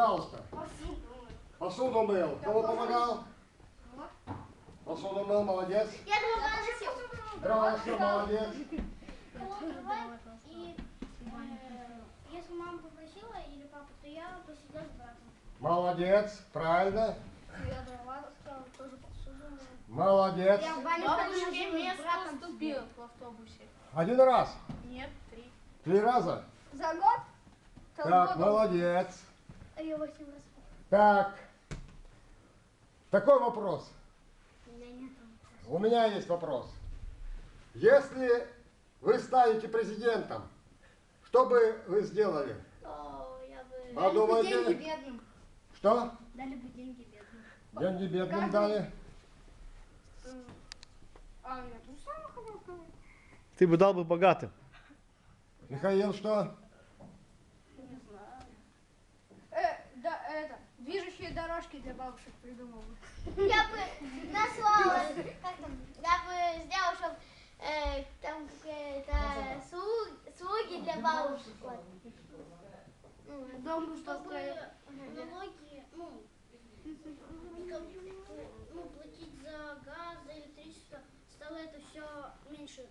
Пожалуйста. Посуду мыл. Кто помогал? Посуду мыл, молодец. Я дрова Дрова, молодец. И если мама попросила или папа, то я посидел с братом. Молодец, правильно. Я дрова таскала, тоже посуду мыла. Молодец. Я в бане Бабушке место уступил в автобусе. Один раз. Нет, 3. 3 раза. За год? Так, молодец. А я 8 раз. Так. Такой вопрос. У меня нет. У меня есть вопрос. Если вы станете президентом, что бы вы сделали? О, я бы... А думаете? Деньги бедным. Что? Дали бы деньги бедным. Деньги бедным дали? А, я тоже сама хотела сказать. Ты бы дал бы богатым. Михаил, что? Не знаю. Движущие дорожки для бабушек придумал бы. Я бы наслала, как там, я бы сделала, чтобы там какие-то слуги для бабушек. Вот. Дом бы что строил. Налоги, платить за газ, за электричество, стало это все меньше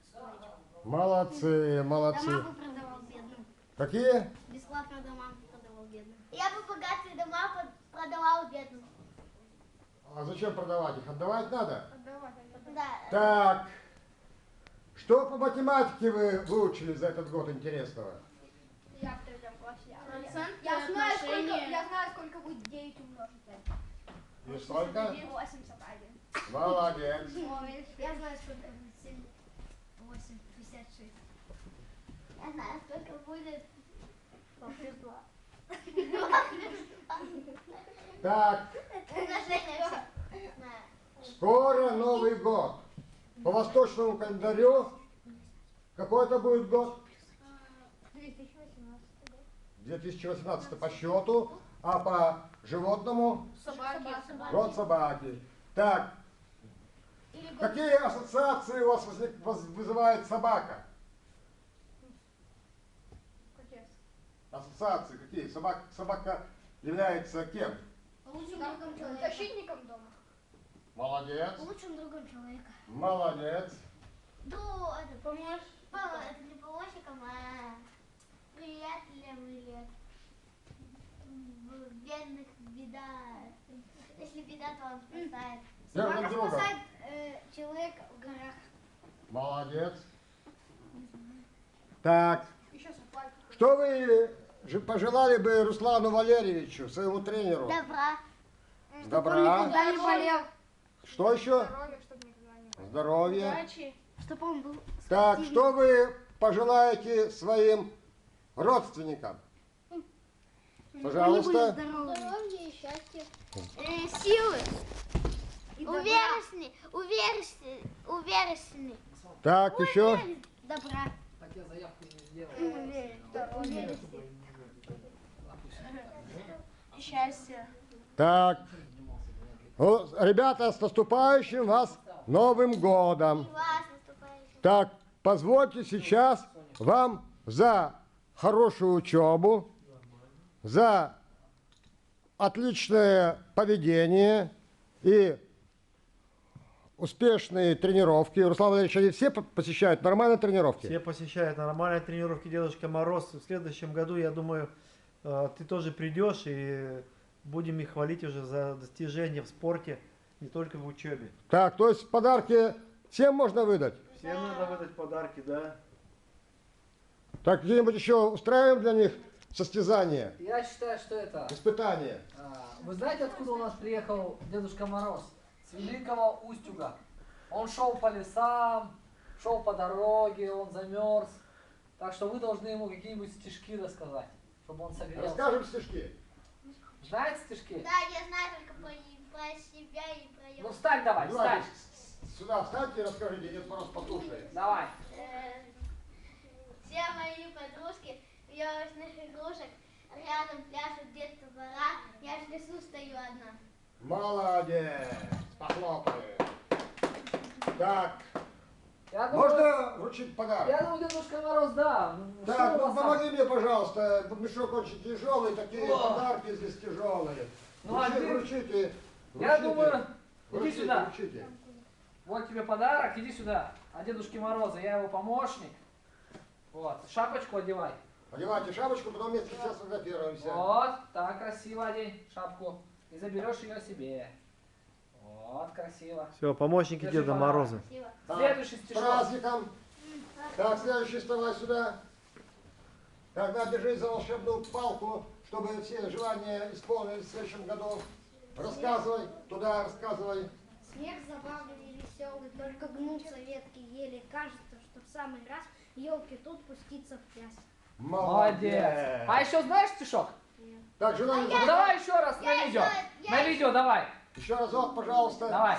стоить. Молодцы, молодцы. Дома бы продавал бедным. Какие? Бесплатно дома бы продавал бедным. Я бы богатые дома продавал бедным. А зачем продавать их? Отдавать надо? Да. Так. Что по математике вы выучили за этот год интересного? Я в 3 классе. Я знаю, сколько будет 9 умножить на И сколько? 81. Молодец. Я знаю, сколько будет 7, 8, 56. Я знаю, сколько будет 2. Так, Умножение все. скоро Новый год. По восточному календарю какой это будет год? 2018 год. 2018 по счету, а по животному Собаки. год собаки. Так, какие ассоциации у вас вызывает собака? Ассоциации какие? Собака является кем? Лучшим другом человека. Защитником дома. Молодец. Лучшим другом человека. Молодец. Ну, это Поможешь? это не помощником, а приятелем или в бедных беда. Если беда, то он спасает. Друг друга. Спасает человек в горах. Молодец. Так, Еще собаки. что вы пожелали бы Руслану Валерьевичу, своему тренеру? Добра. Добра. Никогда не болел. Что еще? Здоровья, чтобы никогда не было. Здоровья. Удачи. Чтобы он был Так, спортивным. что вы пожелаете своим родственникам? Пожалуйста. Здоровья и счастья. Силы. Уверенности. Так, еще? Добра. Хотя заявку не сделал. Счастья. Так. Ну, ребята, с наступающим вас Новым годом. Вас наступающим. Так, позвольте сейчас вам за хорошую учебу, за отличное поведение и успешные тренировки. Руслан Валерьевич, они все посещают нормальные тренировки? Все посещают нормальные тренировки Дедушка Мороз. В следующем году, я думаю, ты тоже придешь и будем их хвалить уже за достижения в спорте, не только в учебе. Так, то есть подарки всем можно выдать? Всем надо выдать подарки, да. Так, где-нибудь еще устраиваем для них состязания, Я считаю, что это... испытания? Вы знаете, откуда у нас приехал Дедушка Мороз? С Великого Устюга. Он шел по лесам, шел по дороге, он замерз. Так что вы должны ему какие-нибудь стишки рассказать, чтобы он согрелся. Расскажем стишки. Знаете стишки? Да, я знаю только про себя и про его. Ну встань давай, встань. Сюда встаньте и расскажите, Дед Мороз послушает. Давай. Все мои подружки в елочных игрушек рядом пляшут детство-пора. Я в лесу стою одна. Молодец! Похлопаем. Так, Я думаю, Можно вручить подарок? я думаю, Дедушка Мороз, да. Так, Что у ну вас там? помоги мне, пожалуйста. Мешок очень тяжелый, такие О. подарки здесь тяжелые. Ну, один- Вручите. Я Вручите. думаю, иди Вручите, сюда. вручите. Вот тебе подарок, иди сюда. От Дедушки Мороза, я его помощник. Вот, шапочку одевай. Одевайте шапочку, потом вместе сейчас сфотографируемся. Вот, так красиво одень шапку. И заберешь ее себе. Вот, красиво. Все, помощники Держи Деда подарок. Мороза. Спасибо. Так, Следующий с стишок. праздником. Так, следующий вставай сюда. Тогда держись за волшебную палку, чтобы все желания исполнились в следующем году. Рассказывай, туда рассказывай. Смех забавный и веселый, только гнутся ветки еле. Кажется, что в самый раз елки тут пуститься в пляс. Молодец. А еще знаешь стишок? Так, желание Ну давай еще раз на Я видео. еще- На видео давай. Еще разок, пожалуйста. Давай.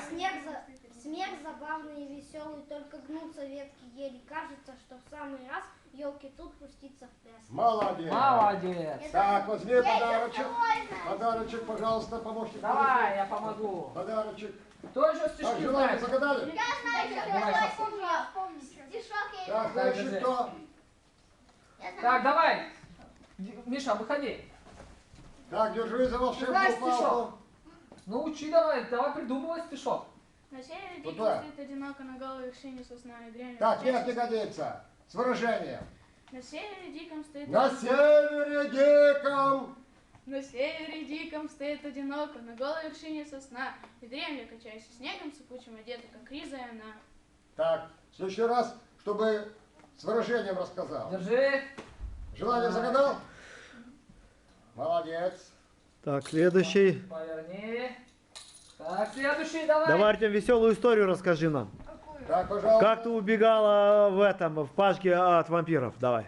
Смех забавный и веселый, только гнутся ветки еле. Кажется, что в самый раз елки тут пуститься в пляс. Молодец. Молодец. Так, возьми Я еще подарочек. второй знаю. Подарочек, пожалуйста, помощник. Давай, я помогу. Подарочек. Кто еще Так, стишки желание знает? загадали? Я знаю, что Давай, я сейчас. помню. Стишок я Так, не следующий держи. кто? Я знаю. Так, давай. Миша, выходи. Так, держи за волшебную Знаешь палку. стишок? Ну учи давай, давай придумывай стишок. На севере Вот диком так. стоит одиноко на голой вершине сосна и древняя. Так, нет, не годится. С выражением. На севере диком стоит На севере диком. На севере диком стоит одиноко на голой вершине сосна и древняя, качаясь снегом сыпучим одета, как риза она. Так, в следующий раз, чтобы с выражением рассказал. Держи. Желание загадал? Молодец. Так, следующий. Поверни. Так, следующий давай. Давай, Артем, веселую историю расскажи нам. Так, пожалуйста. Как ты убегала в пашке от вампиров? Давай.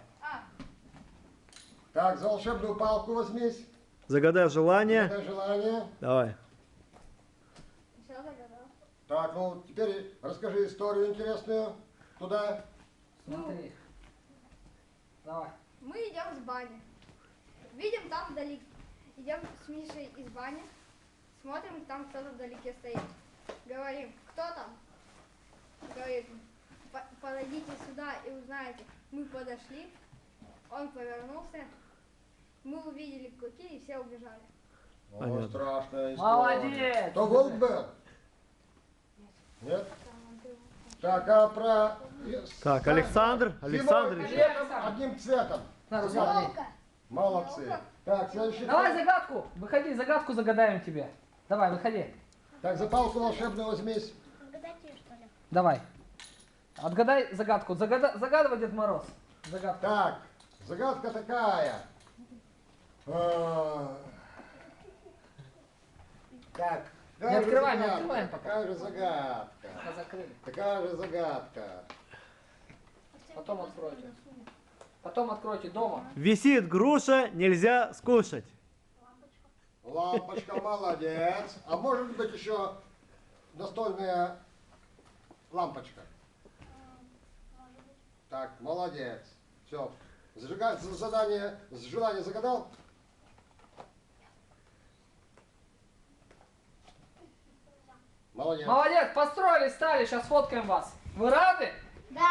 Так, за волшебную палку возьмись. Загадай желание. Это желание. Давай. Всё загадал. Так, ну теперь расскажи историю интересную. Туда. Смотри. Давай. Мы идем с бани. Видим там вдали. Идем с Мишей из бани. Смотрим, там кто-то вдалеке стоит. Говорим, кто там? Говорит, подойдите сюда и узнаете. Мы подошли. Он повернулся. Мы увидели клыки и все убежали. О, Понятно. страшная история. Молодец. То волк был? Нет? Так, а про... Так, Александр. Александр Зимой еще. летом одним цветом. На, рука, возьми. Волка. Молодцы. Так, следующий. Давай кто? загадку. Выходи, загадку загадаем тебе. Давай, выходи. Так, за палку волшебную возьмись. Отгадайте её, что ли? Давай. Отгадай загадку. Загадывай, Дед Мороз. Загадку. Так, загадка такая. Так. Не открывай, не открываем пока. Такая же загадка. Пока закрыли. Такая же загадка. Потом откройте. Потом откройте дома. Висит груша, нельзя скушать. Лампочка, молодец. А может быть еще настольная лампочка? Так, молодец. Все. Зажигать задание, желание загадал? Молодец. Молодец, построили, стали, сейчас фоткаем вас. Вы рады? Да.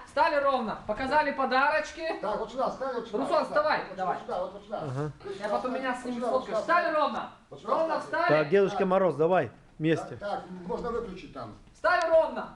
Стали ровно, показали подарочки. Так, вот сюда, ставь вот сюда. Руслан, вот сюда, вставай, вот давай. сюда, вот сюда. Ага. Я потом меня с ними Вот сюда, сфоткаю. вот сюда, Встали ровно. Вот сюда Ровно ставь. встали. Так, Дедушка Мороз, давай вместе. Так, можно выключить там. Встали ровно.